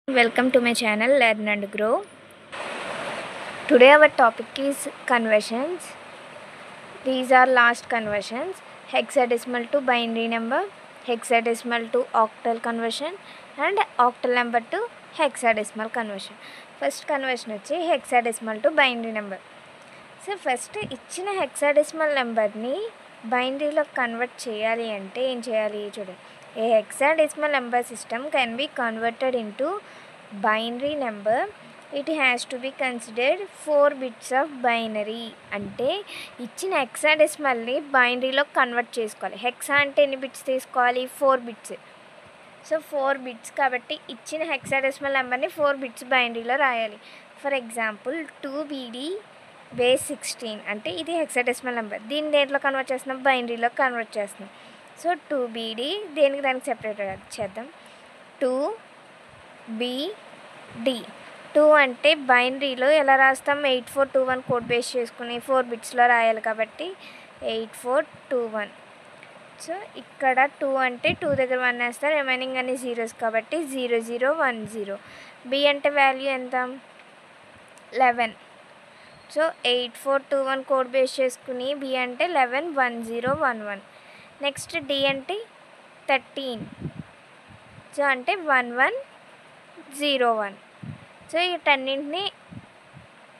Welcome to my channel Learn and Grow. Today our topic is conversions. These are last conversions: hexadecimal to binary number, hexadecimal to octal conversion, and octal number to hexadecimal conversion. First conversion వచ్చి hexadecimal to binary number. So first ఇచ్చిన hexadecimal నెంబర్ని బైనరీలో convert చేయాలి అంటే ఏం చేయాలి చూడండి. A hexadecimal number system can be converted into binary number. It has to be considered 4 bits of binary. అంటే ఇచ్చిన హెక్సాడెసిమల్ని బైనరీలో కన్వర్ట్ చేసుకోవాలి. హెక్సా అంటే ఎన్ని బిట్స్ తీసుకోవాలి? 4 బిట్స్. సో 4 బిట్స్ కాబట్టి ఇచ్చిన హెక్సాడెసిమల్ నెంబర్ని 4 బిట్స్ బైనరీలో రాయాలి. ఫర్ ఎగ్జాంపుల్ 2BD బేస్ 16 అంటే ఇది హెక్సాడెసిమల్ నెంబర్. దీన్ని దేంట్లో కన్వర్ట్ చేస్తున్నాం? బైనరీలో కన్వర్ట్ చేస్తున్నాం. సో 2BD దేనికి దానికి సెపరేట్ చేద్దాం. 2BD 2 అంటే బైనరీలో ఎలా రాస్తాం? 8421 కోడ్ బేస్ చేసుకుని 4 బిట్స్లో రాయాలి కాబట్టి 8421. సో ఇక్కడ 2 అంటే 2 దగ్గర 1 వేస్తారు, రిమైనింగ్ అన్ని జీరోస్ కాబట్టి 0010. B అంటే వాల్యూ ఎంత? 11. సో 8421 కోడ్ బేస్ చేసుకుని B అంటే 111011. నెక్స్ట్ D అంటే 13. సో అంటే 1101. సో వీటన్నింటిని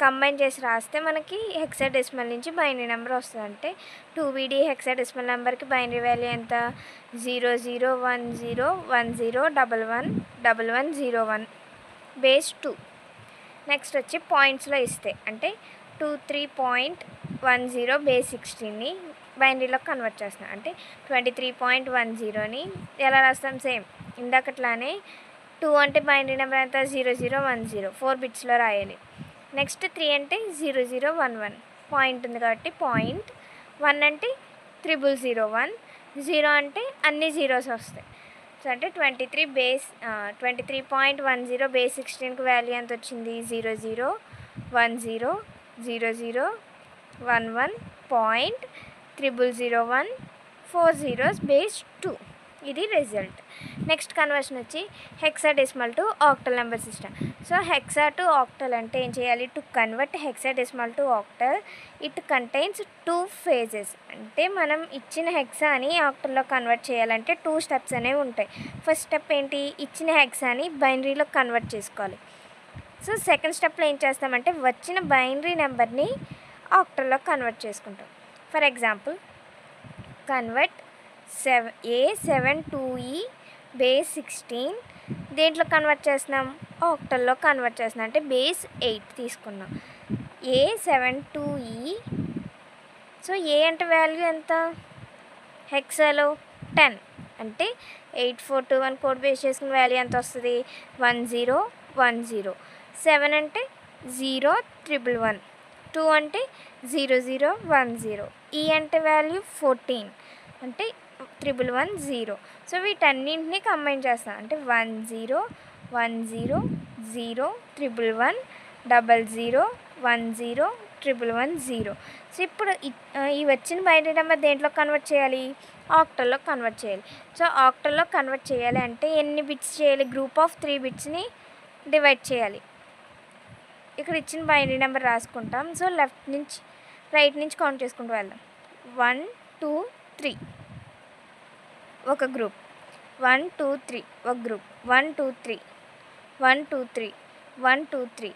కంబైన్ చేసి రాస్తే మనకి హెక్సాడెసిమల్ నుంచి బైనరీ నెంబర్ వస్తుంది. అంటే 2BD హెక్సాడెసిమల్ నెంబర్కి బైనరీ వాల్యూ ఎంత? 001010111101 బేస్ 2. నెక్స్ట్ వచ్చి పాయింట్స్లో ఇస్తే అంటే 23.10 బేస్ 16ని బైనరీలో కన్వర్ట్ చేస్తాం. అంటే 23.10ని ఎలా రాస్తాం? సేమ్ ఇందాకట్లానే 2 అంటే బైనరీ నెంబర్ ఎంత? 0010 4 బిట్స్లో రాయాలి. నెక్స్ట్ 3 అంటే 0011 పాయింట్ ఉంది కాబట్టి పాయింట్. 1 అంటే 0001, 0 అంటే అన్ని జీరోస్ వస్తాయి. సో అంటే 23.10 బేస్ 16కి వాల్యూ ఎంత వచ్చింది? 00100011.0001 4 zeros బేస్ 2. ఇది రిజల్ట్. నెక్స్ట్ కన్వర్షన్ వచ్చి hexadecimal to octal number system. So hexa to octal అంటే ఏం చేయాలి? To convert hexadecimal to octal it contains 2 phases. అంటే మనం ఇచ్చిన హెక్సాని ఆక్టల్లో కన్వర్ట్ చేయాలంటే 2 స్టెప్స్ అనేవి ఉంటాయి. ఫస్ట్ స్టెప్ ఏంటి? ఇచ్చిన హెక్సాని బైనరీలో కన్వర్ట్ చేసుకోవాలి. సో సెకండ్ స్టెప్లో ఏం చేస్తామంటే వచ్చిన బైనరీ నెంబర్ని ఆక్టల్లో కన్వర్ట్ చేసుకుంటాం. For example convert A72E base 16 దేంట్లో కన్వర్ట్ చేస్తున్నాం? ఆక్టల్లో కన్వర్ట్ చేస్తున్నాం. అంటే బేస్ 8 తీసుకున్నాం. A72E. సో ఏ అంటే వాల్యూ ఎంత? హెక్సాలో 10 అంటే 8421 కోడ్ బేస్ చేసుకున్న వాల్యూ ఎంత వస్తుంది? 1010. 7 అంటే 0111. 2 అంటే 0010. E అంటే వాల్యూ 14 అంటే 1110. సో వీటన్నింటినీ కంబైన్ చేస్తాం. అంటే 10100100101110. సో ఇప్పుడు ఈ వచ్చిన బైనరీ నెంబర్ దేంట్లో కన్వర్ట్ చేయాలి? ఆక్టల్లో కన్వర్ట్ చేయాలి. సో ఆక్టల్లో కన్వర్ట్ చేయాలి అంటే ఎన్ని బిట్స్ చేయాలి? గ్రూప్ ఆఫ్ 3 బిట్స్ని డివైడ్ చేయాలి. ఇక్కడ ఇచ్చిన బైనరీ నెంబర్ రాసుకుంటాం. సో లెఫ్ట్ నుంచి రైట్ నుంచి కౌంట్ చేసుకుంటూ వెళ్దాం. 1 2 3 ఒక గ్రూప్, 1 2 3 ఒక గ్రూప్, 1 2 3 1 2 3 1 2 3.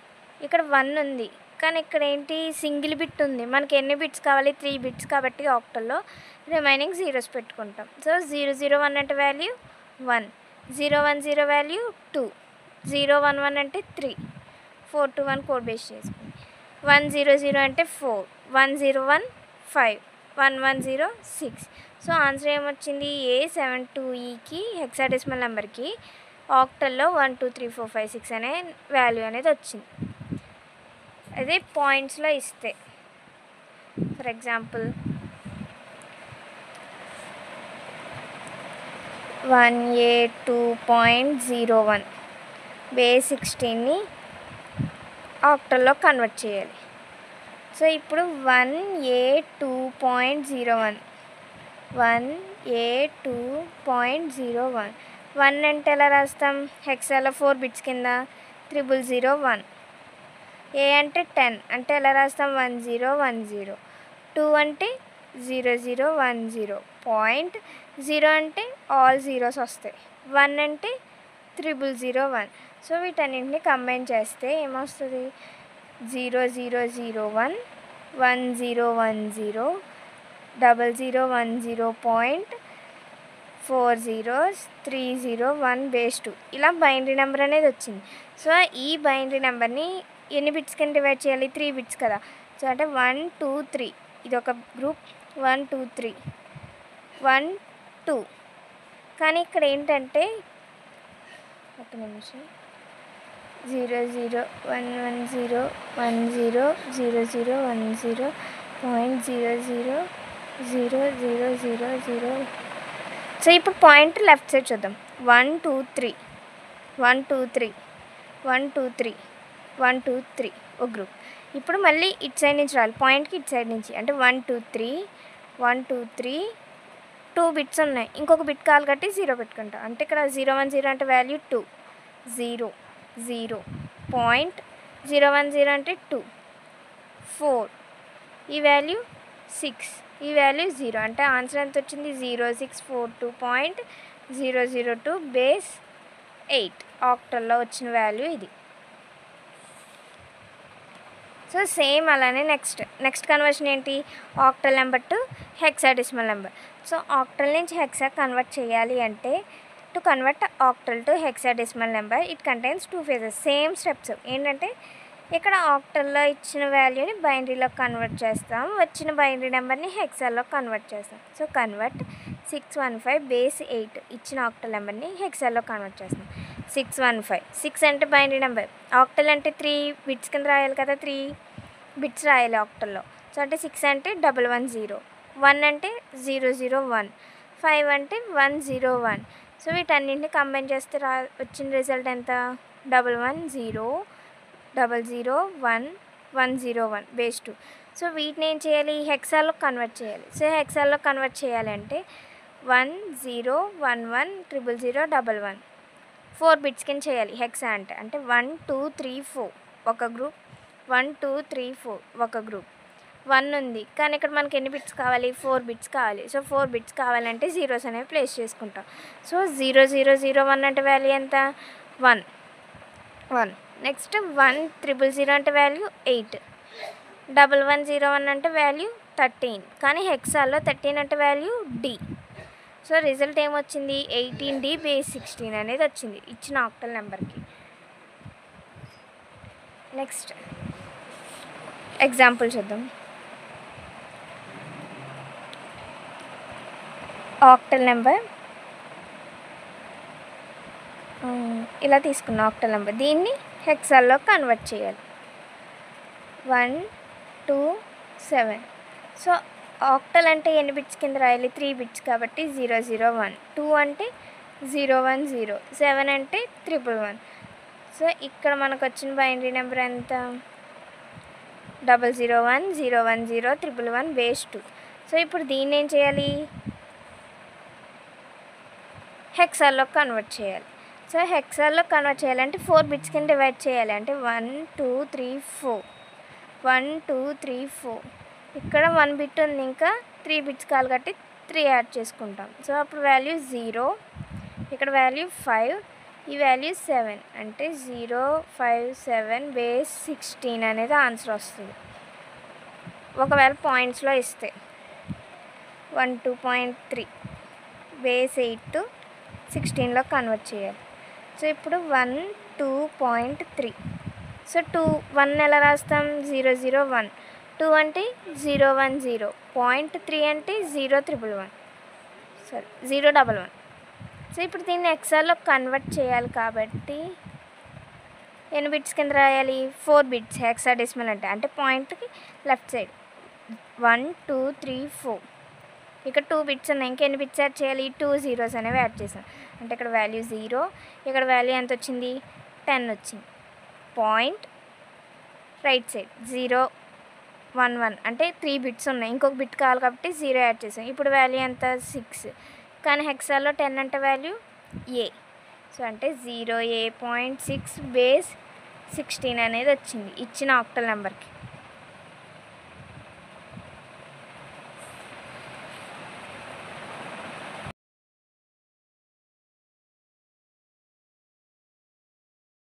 ఇక్కడ 1 ఉంది కానీ ఇక్కడ ఏంటి? సింగిల్ బిట్ ఉంది. మనకి ఎన్ని బిట్స్ కావాలి? 3 బిట్స్ కాబట్టి ఆక్టల్లో రిమైనింగ్ జీరోస్ పెట్టుకుంటాం. సో 001 అంటే వాల్యూ 1, 010 వాల్యూ 2, 011 అంటే 3, 421 కోడ్ బేస్ చేసుకుంది. 100 అంటే 4, 101 5, 110 6. సో ఆన్సర్ ఏమొచ్చింది? A72Eకి హెక్సాడెసిమల్ నెంబర్కి ఆక్టల్లో 1 2 3 4 5 6 అనే వాల్యూ అనేది వచ్చింది. అదే పాయింట్స్లో ఇస్తే ఫర్ ఎగ్జాంపుల్ 1A2.01 బేస్ 16ని ఆక్టల్లో కన్వర్ట్ చేయాలి. సో ఇప్పుడు 1A2.01 1A2.01 1 అంటే ఎలా రాస్తాం? హెక్సాలో 4 బిట్స్ కింద 0001. ఏ అంటే 10 అంటే ఎలా రాస్తాం? 1010. 2 అంటే 0010. పాయింట్ 0 అంటే ఆల్ జీరోస్ వస్తాయి. 1 అంటే 0001. సో వీటన్నింటిని కంబైన్ చేస్తే ఏమొస్తుంది? 0001, 1010, 0010.40 బేస్ 2 ఇలా బైనరీ నెంబర్ అనేది వచ్చింది. సో ఈ బైనరీ నెంబర్ని ఎన్ని బిట్స్ కింద డివైడ్ చేయాలి? 3 బిట్స్ కదా. సో అంటే 1 2 3 ఇది ఒక గ్రూప్, 1 2 3 1 2. కానీ ఇక్కడ ఏంటంటే ఒక నిమిషం 0011100010.0000000. సో ఇప్పుడు పాయింట్ లెఫ్ట్ సైడ్ చూద్దాం. 1 2 3 1 2 3 1 2 3 1 2 3 ఒక గ్రూప్. ఇప్పుడు మళ్ళీ ఇటు సైడ్ నుంచి రావాలి, పాయింట్కి ఇటు సైడ్ నుంచి. అంటే 1 2 3 1 2 3 2 బిట్స్ ఉన్నాయి, ఇంకొక బిట్ కావాలి కాబట్టి 0 పెట్టుకుంటాం. అంటే ఇక్కడ 010 అంటే వాల్యూ 2, 0 0. 0.010 అంటే 2, 4. ఈ వాల్యూ 6, ఈ వాల్యూ 0. అంటే ఆన్సర్ ఎంత వచ్చింది? 0642.002 బేస్ 8 ఆక్టల్లో వచ్చిన వాల్యూ ఇది. సో సేమ్ అలానే నెక్స్ట్ కన్వర్షన్ ఏంటి? Octal number to hexadecimal number. So octal నుంచి హెక్సా కన్వర్ట్ చేయాలి అంటే to convert octal to hexadecimal number it contains 2 phases. Same steps ఏంటంటే ఇక్కడ ఆక్టల్లో ఇచ్చిన వాల్యూని బైనరీలో కన్వర్ట్ చేస్తాం, వచ్చిన బైనరీ నెంబర్ని హెక్సాలో కన్వర్ట్ చేస్తాం. సో కన్వర్ట్ 615 బేస్ 8 ఇచ్చిన ఆక్టల్ నెంబర్ని హెక్సాలో కన్వర్ట్ చేస్తాం. 615 6 అంటే బైనరీ నెంబర్, ఆక్టల్ అంటే 3 బిట్స్ కింద రాయాలి కదా, 3 బిట్స్ రాయాలి ఆక్టల్లో. సో అంటే 6 అంటే 110, 1 అంటే 001, 5 అంటే 101. సో వీటన్నింటిని కంబైన్ చేస్తే వచ్చిన రిజల్ట్ ఎంత? 110001101 బేస్ 2. సో వీటిని ఏం చేయాలి? హెక్సాలో కన్వర్ట్ చేయాలి. సో హెక్సాలో కన్వర్ట్ చేయాలంటే 1011000011 4 బిట్స్ కింద చేయాలి హెక్సా అంటే. అంటే 1 2 3 4 ఒక గ్రూప్, 1 2 3 4 ఒక గ్రూప్. 1 ఉంది కానీ ఇక్కడ మనకి ఎన్ని బిట్స్ కావాలి? 4 బిట్స్ కావాలి. సో 4 బిట్స్ కావాలంటే జీరోస్ అనేవి ప్లేస్ చేసుకుంటాం. సో 0001 అంటే వాల్యూ ఎంత? 1. నెక్స్ట్ 1000 అంటే వాల్యూ 8. 1101 అంటే వాల్యూ 13. కానీ హెక్సాలో 13 అంటే వాల్యూ D. సో రిజల్ట్ ఏమొచ్చింది? 18D బేస్ 16 అనేది వచ్చింది ఇచ్చిన ఆక్టల్ నెంబర్కి. నెక్స్ట్ ఎగ్జాంపుల్ చూద్దాం. ఆక్టల్ నెంబర్ ఇలా తీసుకున్న ఆక్టల్ నెంబర్, దీన్ని హెక్సాల్లో కన్వర్ట్ చేయాలి. 1 2 7. సో ఆక్టల్ అంటే ఎన్ని బిట్స్ కింద రాయాలి? 3 బిట్స్ కాబట్టి 001. 2 అంటే 010, 7 అంటే 111. సో ఇక్కడ మనకు వచ్చిన బైనరీ నెంబర్ ఎంత? 001 010 111 బేస్ 2. సో ఇప్పుడు దీన్ని ఏం చేయాలి? హెక్సాల్లో కన్వర్ట్ చేయాలి. సో హెక్సాల్లో కన్వర్ట్ చేయాలంటే 4 బిట్స్ కింద డివైడ్ చేయాలి. అంటే 1 2 3 4 1 2 3 4. ఇక్కడ 1 బిట్ ఉంది, ఇంకా 3 బిట్స్ కావాలి కాబట్టి 3 యాడ్ చేసుకుంటాం. సో అప్పుడు వాల్యూ 0, ఇక్కడ వాల్యూ 5, ఈ వాల్యూ 7. అంటే 057 బేస్ 16 అనేది ఆన్సర్ వస్తుంది. ఒకవేళ పాయింట్స్లో ఇస్తే 12.3 బేస్ 8 టు 16లో కన్వర్ట్ చేయాలి. సో ఇప్పుడు 12.3. సో 1 ఎలా రాస్తాం? 001. 2 అంటే 010. 0.3 అంటే 011. 011. సో ఇప్పుడు దీన్ని హెక్సాలో కన్వర్ట్ చేయాలి కాబట్టి ఎన్ని బిట్స్ కింద రాయాలి? 4 బిట్స్ హెక్సాడెసిమల్ అంటే పాయింట్కి లెఫ్ట్ సైడ్ 1 2 3 4. ఇక్కడ 2 బిట్స్ ఉన్నాయి, ఇంకెన్ని బిట్స్ యాడ్ చేయాలి? 2 zeros అనేవి యాడ్ చేసాం. అంటే ఇక్కడ వాల్యూ 0, ఇక్కడ వాల్యూ ఎంత వచ్చింది? 10 వచ్చింది. పాయింట్ రైట్ సైడ్ 011 అంటే 3 బిట్స్ ఉన్నాయి, ఇంకొక బిట్ కావాలి కాబట్టి 0 యాడ్ చేసాం. ఇప్పుడు వాల్యూ ఎంత? 6. కానీ హెక్సాలో 10 అంటే వాల్యూ ఏ. సో అంటే 0a.6 బేస్ 16 అనేది వచ్చింది ఇచ్చిన ఆక్టల్ నెంబర్కి.